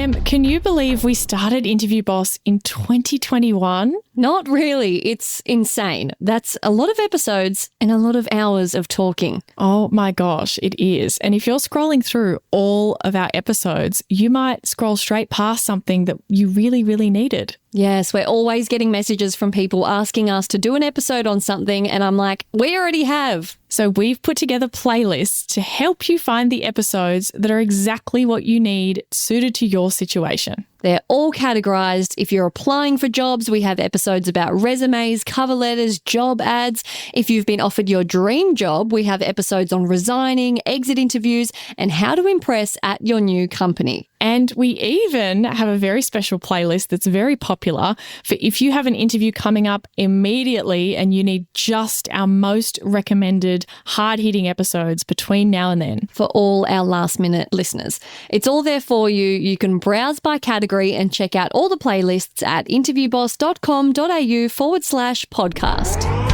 Em, can you believe we started Interview Boss in 2021? Not really. It's insane. That's a lot of episodes and a lot of hours of talking. Oh my gosh, it is. And if you're scrolling through all of our episodes, you might scroll straight past something that you really, really needed. Yes, we're always getting messages from people asking us to do an episode on something, and I'm like, we already have. So we've put together playlists to help you find the episodes that are exactly what you need, suited to your situation. They're all categorized. If you're applying for jobs, we have episodes about resumes, cover letters, job ads. If you've been offered your dream job, we have episodes on resigning, exit interviews, and how to impress at your new company. And we even have a very special playlist that's very popular for if you have an interview coming up immediately and you need just our most recommended hard-hitting episodes between now and then. For all our last-minute listeners. It's all there for you. You can browse by category and check out all the playlists at interviewboss.com.au/podcast.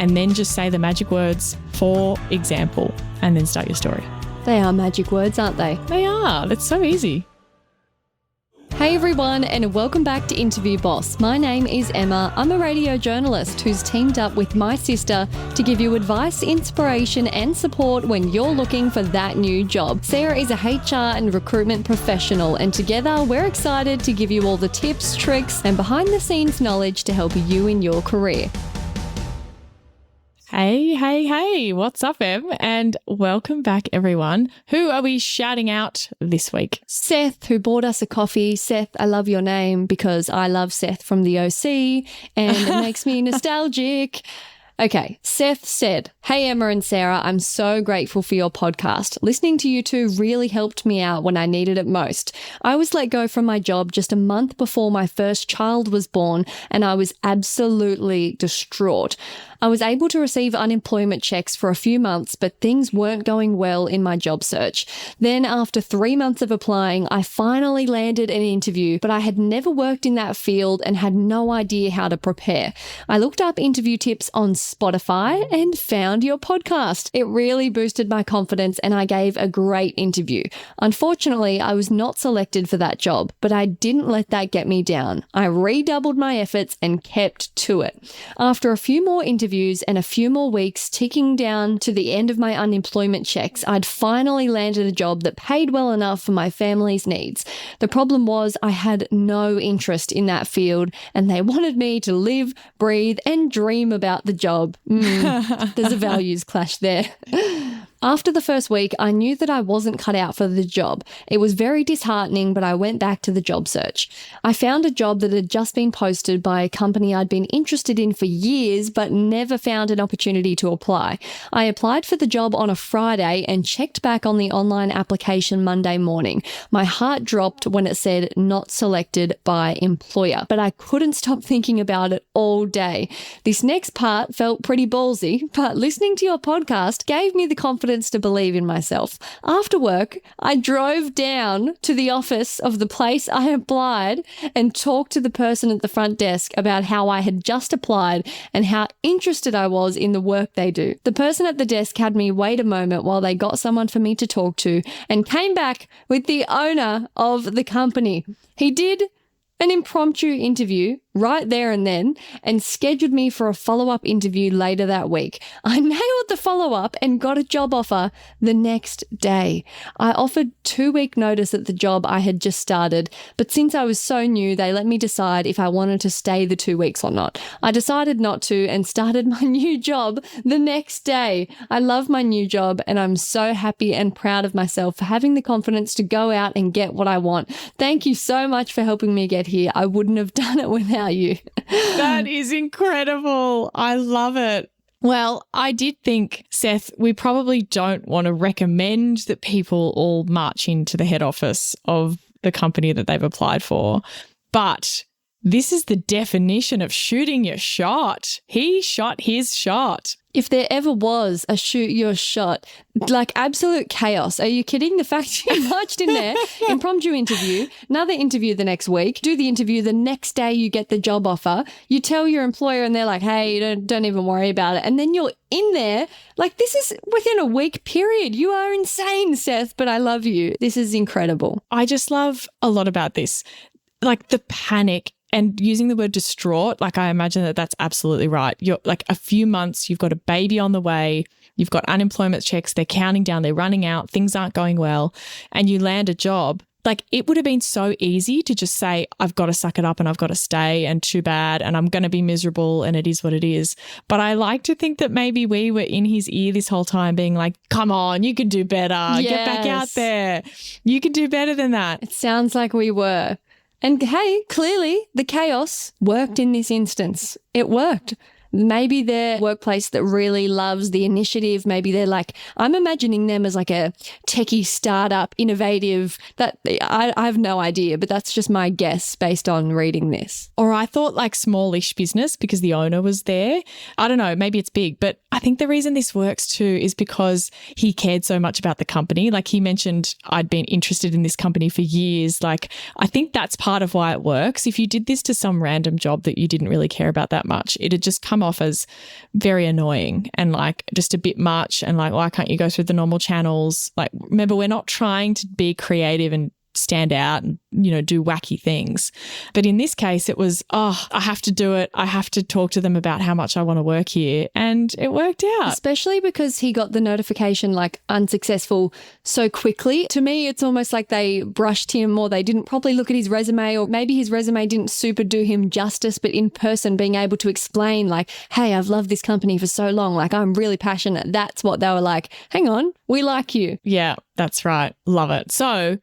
And then just say the magic words, for example, and then start your story. They are magic words, aren't they? They are. That's so easy. Hey everyone, and welcome back to Interview Boss. My name is Emma. I'm a radio journalist who's teamed up with my sister to give you advice, inspiration, and support when you're looking for that new job. Sarah is a HR and recruitment professional, and together we're excited to give you all the tips, tricks, and behind-the-scenes knowledge to help you in your career. Hey, what's up, Em? And welcome back, everyone. Who are we shouting out this week? Seth, who bought us a coffee. Seth, I love your name because I love Seth from the OC and it makes me nostalgic. Okay, Seth said, "Hey Emma and Sarah, I'm so grateful for your podcast. Listening to you two really helped me out when I needed it most. I was let go from my job just a month before my first child was born and I was absolutely distraught. I was able to receive unemployment checks for a few months, but things weren't going well in my job search. Then after 3 months of applying, I finally landed an interview, but I had never worked in that field and had no idea how to prepare. I looked up interview tips on Spotify and found your podcast. It really boosted my confidence and I gave a great interview. Unfortunately, I was not selected for that job, but I didn't let that get me down. I redoubled my efforts and kept to it. After a few more interviews and a few more weeks ticking down to the end of my unemployment checks, I'd finally landed a job that paid well enough for my family's needs. The problem was I had no interest in that field and they wanted me to live, breathe, and dream about the job. There's a values clash there. After the first week, I knew that I wasn't cut out for the job. It was very disheartening, but I went back to the job search. I found a job that had just been posted by a company I'd been interested in for years, but never found an opportunity to apply. I applied for the job on a Friday and checked back on the online application Monday morning. My heart dropped when it said not selected by employer, but I couldn't stop thinking about it all day. This next part felt pretty ballsy, but listening to your podcast gave me the confidence to believe in myself. After work, I drove down to the office of the place I applied and talked to the person at the front desk about how I had just applied and how interested I was in the work they do. The person at the desk had me wait a moment while they got someone for me to talk to and came back with the owner of the company. He did an impromptu interview right there and then and scheduled me for a follow-up interview later that week. I nailed the follow-up and got a job offer the next day. I offered 2-week notice at the job I had just started, but since I was so new, they let me decide if I wanted to stay the 2 weeks or not. I decided not to and started my new job the next day. I love my new job and I'm so happy and proud of myself for having the confidence to go out and get what I want. Thank you so much for helping me get here. I wouldn't have done it without you." That is incredible. I love it. Well, I did think, Seth, we probably don't want to recommend that people all march into the head office of the company that they've applied for, but this is the definition of shooting your shot. He shot his shot. If there ever was a shoot your shot, like absolute chaos. Are you kidding? The fact you marched in there, impromptu interview, another interview the next week, do the interview the next day you get the job offer, you tell your employer and they're like, hey, don't even worry about it. And then you're in there, like this is within a week period. You are insane, Seth, but I love you. This is incredible. I just love a lot about this, like the panic. And using the word distraught, like I imagine that that's absolutely right. You're like a few months, you've got a baby on the way, you've got unemployment checks, they're counting down, they're running out, things aren't going well, and you land a job. Like it would have been so easy to just say, I've got to suck it up and I've got to stay and too bad and I'm going to be miserable and it is what it is. But I like to think that maybe we were in his ear this whole time being like, come on, you can do better. Yes. Get back out there. You can do better than that. It sounds like we were. And hey, clearly the chaos worked in this instance. It worked. Maybe they're a workplace that really loves the initiative. Maybe they're like, I'm imagining them as like a techie startup, innovative, that I have no idea, but that's just my guess based on reading this. Or I thought like smallish business because the owner was there. I don't know, maybe it's big, but I think the reason this works too is because he cared so much about the company. Like he mentioned, I'd been interested in this company for years. Like I think that's part of why it works. If you did this to some random job that you didn't really care about that much, it'd just come off as very annoying and like just a bit much and like, why can't you go through the normal channels? Like, remember, we're not trying to be creative and stand out and, you know, do wacky things. But in this case, it was, oh, I have to do it. I have to talk to them about how much I want to work here. And it worked out. Especially because he got the notification like unsuccessful so quickly. To me, it's almost like they brushed him or they didn't probably look at his resume, or maybe his resume didn't super do him justice, but in person being able to explain like, hey, I've loved this company for so long. Like I'm really passionate. That's what they were like, hang on, we like you. Yeah, that's right. Love it. So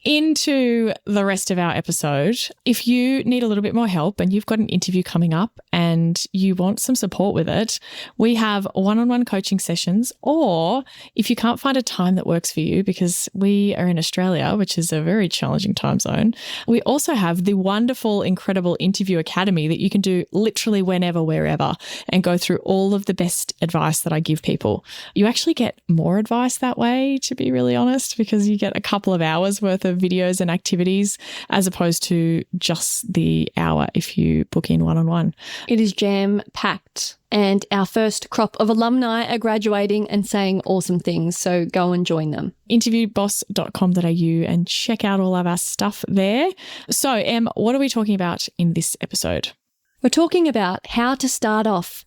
into the rest of our episode. If you need a little bit more help and you've got an interview coming up and you want some support with it, we have one-on-one coaching sessions, or if you can't find a time that works for you because we are in Australia, which is a very challenging time zone, we also have the wonderful, incredible Interview Academy that you can do literally whenever, wherever, and go through all of the best advice that I give people. You actually get more advice that way, to be really honest, because you get a couple of hours worth of videos and activities as opposed to just the hour if you book in one-on-one. It is jam-packed. And our first crop of alumni are graduating and saying awesome things. So go and join them. Interviewboss.com.au and check out all of our stuff there. So, Em, what are we talking about in this episode? We're talking about how to start off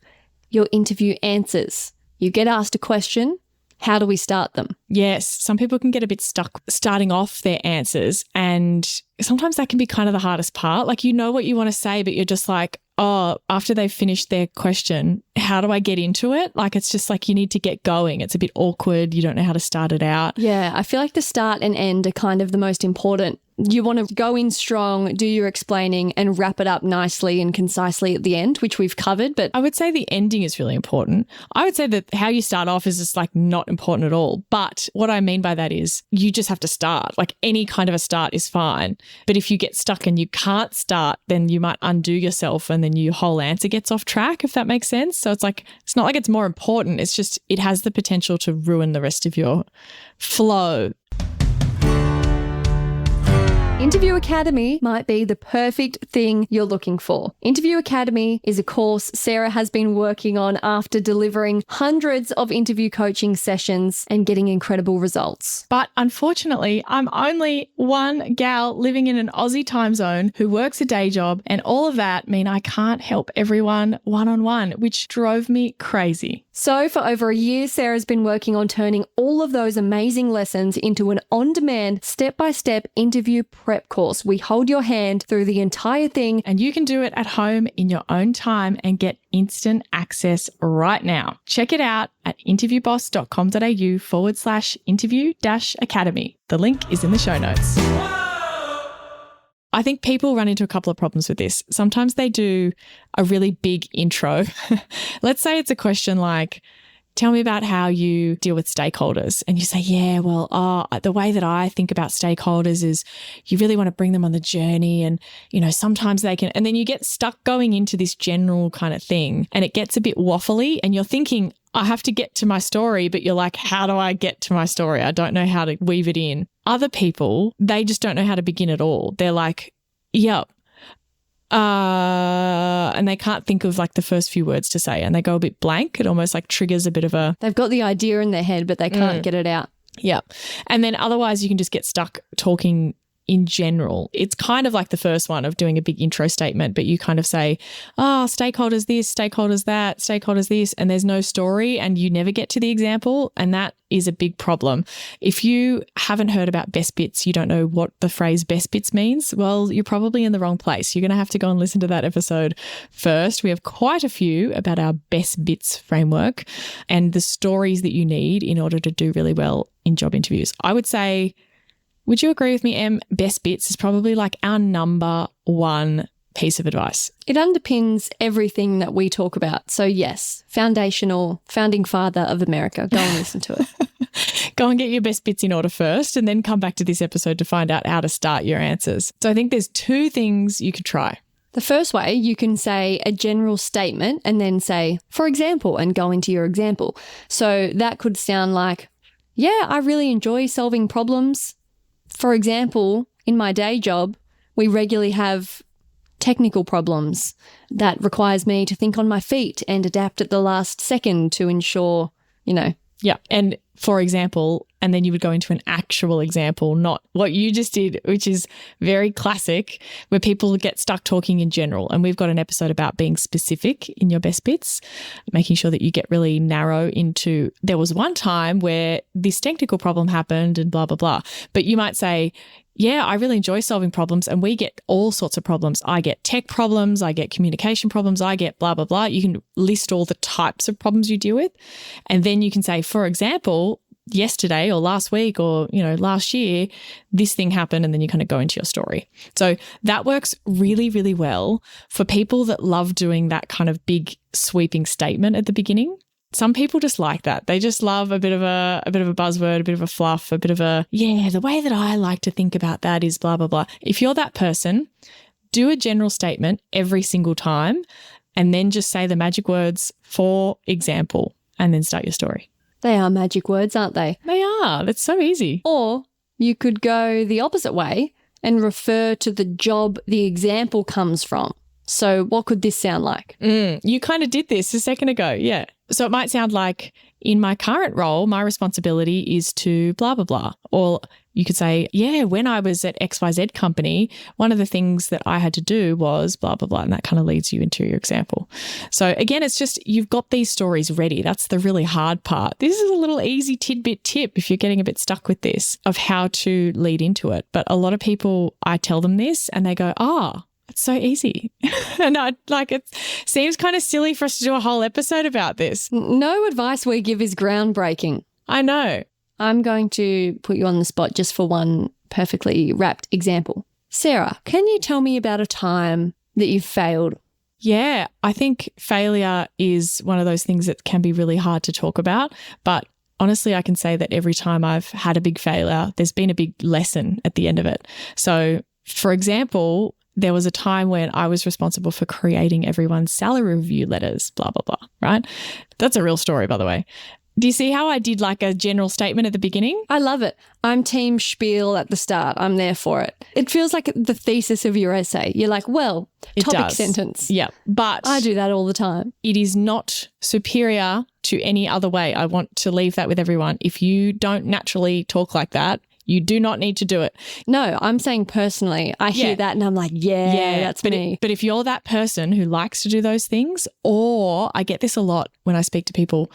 your interview answers. You get asked a question. How do we start them? Yes, some people can get a bit stuck starting off their answers, and sometimes that can be kind of the hardest part. Like, you know what you want to say, but you're just like, oh, after they've finished their question, how do I get into it? Like, it's just like you need to get going. It's a bit awkward. You don't know how to start it out. Yeah, I feel like the start and end are kind of the most important. You want to go in strong, do your explaining, and wrap it up nicely and concisely at the end, which we've covered. But I would say the ending is really important. I would say that how you start off is just like not important at all. But what I mean by that is you just have to start. Like, any kind of a start is fine. But if you get stuck and you can't start, then you might undo yourself and then your whole answer gets off track, if that makes sense. So it's like, it's not like it's more important. It's just, it has the potential to ruin the rest of your flow. Interview Academy might be the perfect thing you're looking for. Interview Academy is a course Sarah has been working on after delivering hundreds of interview coaching sessions and getting incredible results. But unfortunately, I'm only one gal living in an Aussie time zone who works a day job, and all of that mean I can't help everyone one-on-one, which drove me crazy. So for over a year, Sarah's been working on turning all of those amazing lessons into an on-demand, step-by-step interview prep course. We hold your hand through the entire thing, and you can do it at home in your own time and get instant access right now. Check it out at interviewboss.com.au/interview-academy. The link is in the show notes. I think people run into a couple of problems with this. Sometimes they do a really big intro. Let's say it's a question like, tell me about how you deal with stakeholders. And you say, yeah, well, the way that I think about stakeholders is you really want to bring them on the journey. And, sometimes they can, and then you get stuck going into this general kind of thing and it gets a bit waffly and you're thinking, I have to get to my story, but you're like, how do I get to my story? I don't know how to weave it in. Other people, they just don't know how to begin at all. They're like, yep. And they can't think of like the first few words to say and they go a bit blank. It almost like triggers a bit of a... They've got the idea in their head, but they can't get it out. Yeah. And then otherwise you can just get stuck talking in general. It's kind of like the first one of doing a big intro statement, but you kind of say, stakeholders this, stakeholders that, stakeholders this, and there's no story and you never get to the example. And that is a big problem. If you haven't heard about best bits, you don't know what the phrase best bits means, well, you're probably in the wrong place. You're going to have to go and listen to that episode first. We have quite a few about our best bits framework and the stories that you need in order to do really well in job interviews. I would say, would you agree with me, Em? Best bits is probably like our number one piece of advice. It underpins everything that we talk about. So yes, foundational, founding father of America. Go and listen to it. Go and get your best bits in order first and then come back to this episode to find out how to start your answers. So I think there's two things you could try. The first way, you can say a general statement and then say, for example, and go into your example. So that could sound like, yeah, I really enjoy solving problems. For example, in my day job, we regularly have technical problems that requires me to think on my feet and adapt at the last second to ensure, Yeah. And for example, and then you would go into an actual example, not what you just did, which is very classic, where people get stuck talking in general. And we've got an episode about being specific in your best bits, making sure that you get really narrow into, there was one time where this technical problem happened and blah, blah, blah. But you might say, yeah, I really enjoy solving problems and we get all sorts of problems. I get tech problems, I get communication problems, I get blah, blah, blah. You can list all the types of problems you deal with. And then you can say, for example, yesterday or last week or, last year, this thing happened, and then you kind of go into your story. So that works really, really well for people that love doing that kind of big sweeping statement at the beginning. Some people just like that. They just love a bit of a buzzword, a bit of a fluff, a bit of a, yeah, the way that I like to think about that is blah, blah, blah. If you're that person, do a general statement every single time and then just say the magic words, for example, and then start your story. They are magic words, aren't they? They are. That's so easy. Or you could go the opposite way and refer to the job the example comes from. So what could this sound like? You kind of did this a second ago. Yeah. So it might sound like, in my current role, my responsibility is to blah, blah, blah. Or you could say, yeah, when I was at XYZ company, one of the things that I had to do was blah, blah, blah. And that kind of leads you into your example. So again, it's just, you've got these stories ready. That's the really hard part. This is a little easy tidbit tip if you're getting a bit stuck with this, of how to lead into it. But a lot of people, I tell them this and they go, it's so easy. And it seems kind of silly for us to do a whole episode about this. No advice we give is groundbreaking. I know. I'm going to put you on the spot just for one perfectly wrapped example. Sarah, can you tell me about a time that you failed? Yeah, I think failure is one of those things that can be really hard to talk about. But honestly, I can say that every time I've had a big failure, there's been a big lesson at the end of it. So, for example, there was a time when I was responsible for creating everyone's salary review letters, blah, blah, blah, right? That's a real story, by the way. Do you see how I did like a general statement at the beginning? I love it. I'm team spiel at the start. I'm there for it. It feels like the thesis of your essay. You're like, well, topic sentence. Yeah, but I do that all the time. It is not superior to any other way. I want to leave that with everyone. If you don't naturally talk like that, you do not need to do it. No, I'm saying personally, I hear that and I'm like, that's me. But if you're that person who likes to do those things, or I get this a lot when I speak to people,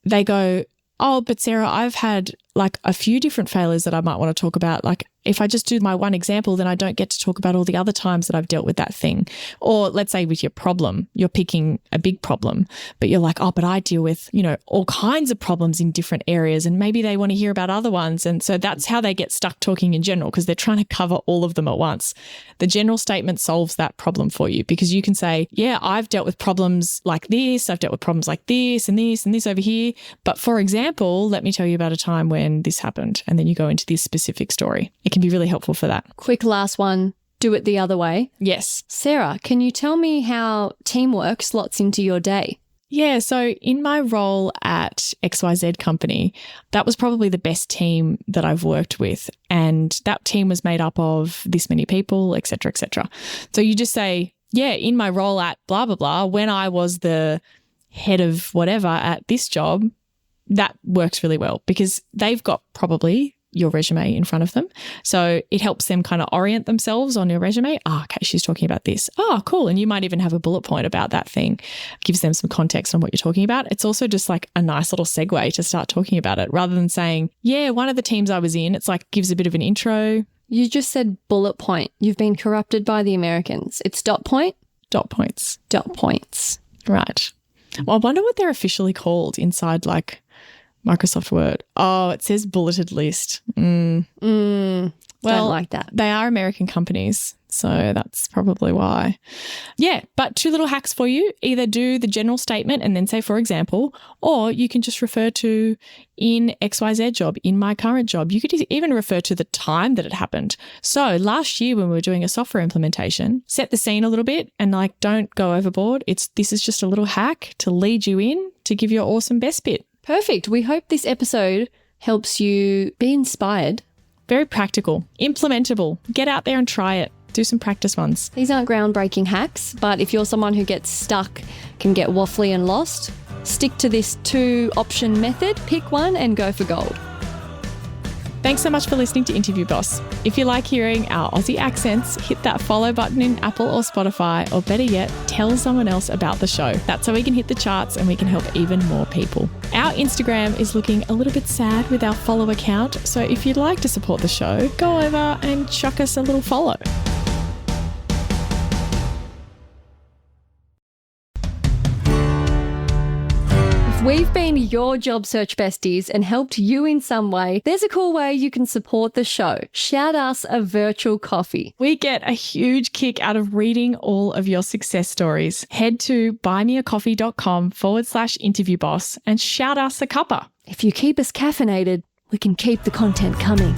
they go, oh, but Sarah, I've had like a few different failures that I might want to talk about. Like if I just do my one example, then I don't get to talk about all the other times that I've dealt with that thing. Or let's say with your problem, you're picking a big problem, but you're like, oh, but I deal with, all kinds of problems in different areas, and maybe they want to hear about other ones. And so that's how they get stuck talking in general, because they're trying to cover all of them at once. The general statement solves that problem for you, because you can say, yeah, I've dealt with problems like this, I've dealt with problems like this and this and this over here. But for example, let me tell you about a time when this happened. And then you go into this specific story. It can be really helpful for that. Quick last one. Do it the other way. Yes. Sarah, can you tell me how teamwork slots into your day? Yeah, so in my role at XYZ company, that was probably the best team that I've worked with. And that team was made up of this many people, et cetera, et cetera. So you just say, yeah, in my role at blah, blah, blah, when I was the head of whatever at this job, that works really well because they've got probably your resume in front of them. So it helps them kind of orient themselves on your resume. Oh, okay, she's talking about this. Oh, cool. And you might even have a bullet point about that thing. Gives them some context on what you're talking about. It's also just like a nice little segue to start talking about it rather than saying, yeah, one of the teams I was in. It's like gives a bit of an intro. You just said bullet point. You've been corrupted by the Americans. It's dot point? Dot points. Dot points. Right. Well, I wonder what they're officially called inside like Microsoft Word. Oh, it says bulleted list. Well, don't Well, like that. they are American companies, so that's probably why. Yeah, but 2 little hacks for you. Either do the general statement and then say, for example, or you can just refer to in XYZ job, in my current job. You could even refer to the time that it happened. So last year when we were doing a software implementation, set the scene a little bit and like don't go overboard. This is just a little hack to lead you in to give your awesome best bit. Perfect. We hope this episode helps you be inspired. Very practical, implementable. Get out there and try it. Do some practice ones. These aren't groundbreaking hacks, but if you're someone who gets stuck, can get waffly and lost, stick to this 2-option method, pick one and go for gold. Thanks so much for listening to Interview Boss. If you like hearing our Aussie accents, hit that follow button in Apple or Spotify, or better yet, tell someone else about the show. That's how we can hit the charts and we can help even more people. Our Instagram is looking a little bit sad with our follow account, so if you'd like to support the show, go over and chuck us a little follow. We've been your job search besties and helped you in some way. There's a cool way you can support the show. Shout us a virtual coffee. We get a huge kick out of reading all of your success stories. Head to buymeacoffee.com/interviewboss and shout us a cuppa. If you keep us caffeinated, we can keep the content coming.